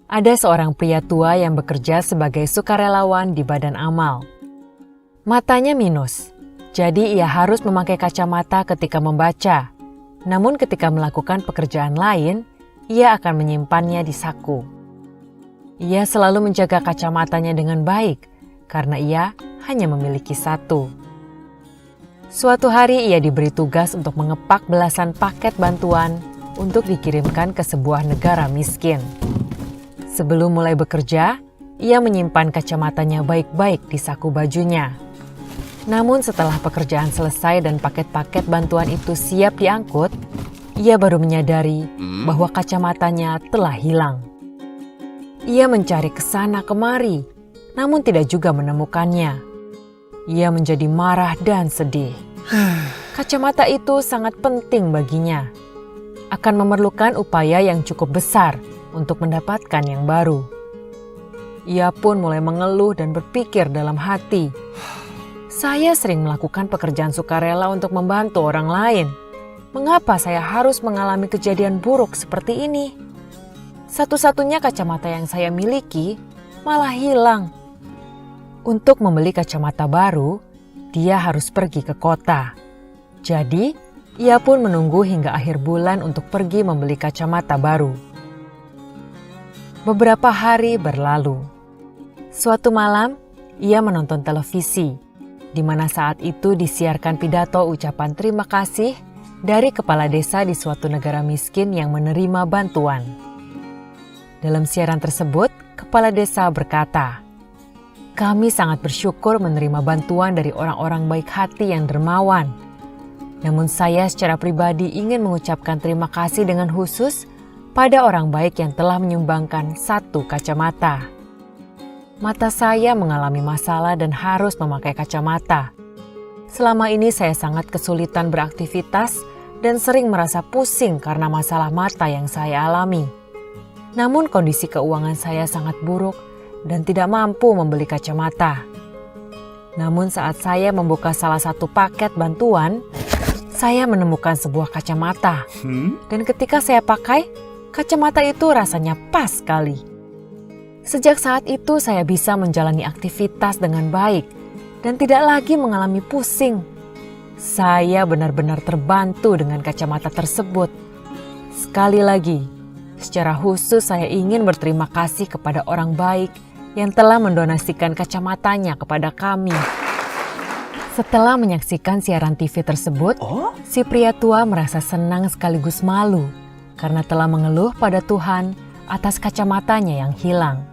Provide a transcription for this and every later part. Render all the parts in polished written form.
Ada seorang pria tua yang bekerja sebagai sukarelawan di badan amal. Matanya minus, jadi ia harus memakai kacamata ketika membaca. Namun ketika melakukan pekerjaan lain, ia akan menyimpannya di saku. Ia selalu menjaga kacamatanya dengan baik, karena ia hanya memiliki satu. Suatu hari ia diberi tugas untuk mengepak belasan paket bantuan untuk dikirimkan ke sebuah negara miskin. Sebelum mulai bekerja, ia menyimpan kacamatanya baik-baik di saku bajunya. Namun setelah pekerjaan selesai dan paket-paket bantuan itu siap diangkut, ia baru menyadari bahwa kacamatanya telah hilang. Ia mencari ke sana kemari, namun tidak juga menemukannya. Ia menjadi marah dan sedih. Kacamata itu sangat penting baginya. Akan memerlukan upaya yang cukup besar untuk mendapatkan yang baru. Ia pun mulai mengeluh dan berpikir dalam hati, saya sering melakukan pekerjaan sukarela untuk membantu orang lain. Mengapa saya harus mengalami kejadian buruk seperti ini? Satu-satunya kacamata yang saya miliki malah hilang. Untuk membeli kacamata baru, dia harus pergi ke kota. Jadi, ia pun menunggu hingga akhir bulan untuk pergi membeli kacamata baru. Beberapa hari berlalu. Suatu malam, ia menonton televisi, di mana saat itu disiarkan pidato ucapan terima kasih dari kepala desa di suatu negara miskin yang menerima bantuan. Dalam siaran tersebut, kepala desa berkata, "Kami sangat bersyukur menerima bantuan dari orang-orang baik hati yang dermawan. Namun saya secara pribadi ingin mengucapkan terima kasih dengan khusus pada orang baik yang telah menyumbangkan satu kacamata. Mata saya mengalami masalah dan harus memakai kacamata. Selama ini saya sangat kesulitan beraktivitas dan sering merasa pusing karena masalah mata yang saya alami. Namun kondisi keuangan saya sangat buruk dan tidak mampu membeli kacamata. Namun saat saya membuka salah satu paket bantuan, saya menemukan sebuah kacamata. Dan ketika saya pakai, kacamata itu rasanya pas sekali. Sejak saat itu saya bisa menjalani aktivitas dengan baik dan tidak lagi mengalami pusing. Saya benar-benar terbantu dengan kacamata tersebut. Sekali lagi, secara khusus saya ingin berterima kasih kepada orang baik yang telah mendonasikan kacamatanya kepada kami." Setelah menyaksikan siaran TV tersebut, si pria tua merasa senang sekaligus malu karena telah mengeluh pada Tuhan atas kacamatanya yang hilang.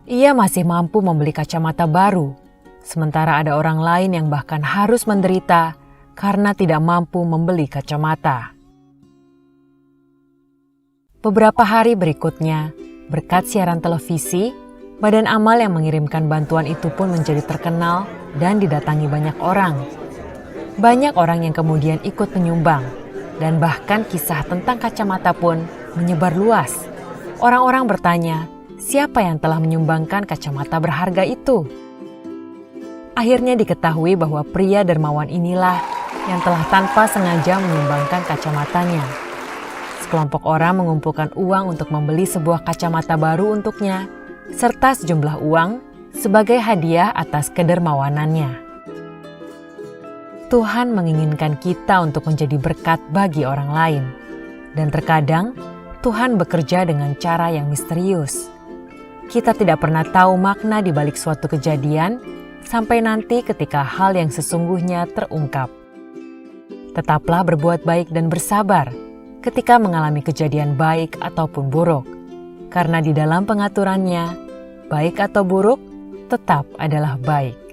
Ia masih mampu membeli kacamata baru, sementara ada orang lain yang bahkan harus menderita karena tidak mampu membeli kacamata. Beberapa hari berikutnya, berkat siaran televisi, badan amal yang mengirimkan bantuan itu pun menjadi terkenal dan didatangi banyak orang. Banyak orang yang kemudian ikut menyumbang, dan bahkan kisah tentang kacamata pun menyebar luas. Orang-orang bertanya, siapa yang telah menyumbangkan kacamata berharga itu? Akhirnya diketahui bahwa pria dermawan inilah yang telah tanpa sengaja menyumbangkan kacamatanya. Sekelompok orang mengumpulkan uang untuk membeli sebuah kacamata baru untuknya, serta sejumlah uang sebagai hadiah atas kedermawanannya. Tuhan menginginkan kita untuk menjadi berkat bagi orang lain. Dan terkadang Tuhan bekerja dengan cara yang misterius. Kita tidak pernah tahu makna di balik suatu kejadian sampai nanti ketika hal yang sesungguhnya terungkap. Tetaplah berbuat baik dan bersabar ketika mengalami kejadian baik ataupun buruk. Karena di dalam pengaturannya, baik atau buruk tetap adalah baik.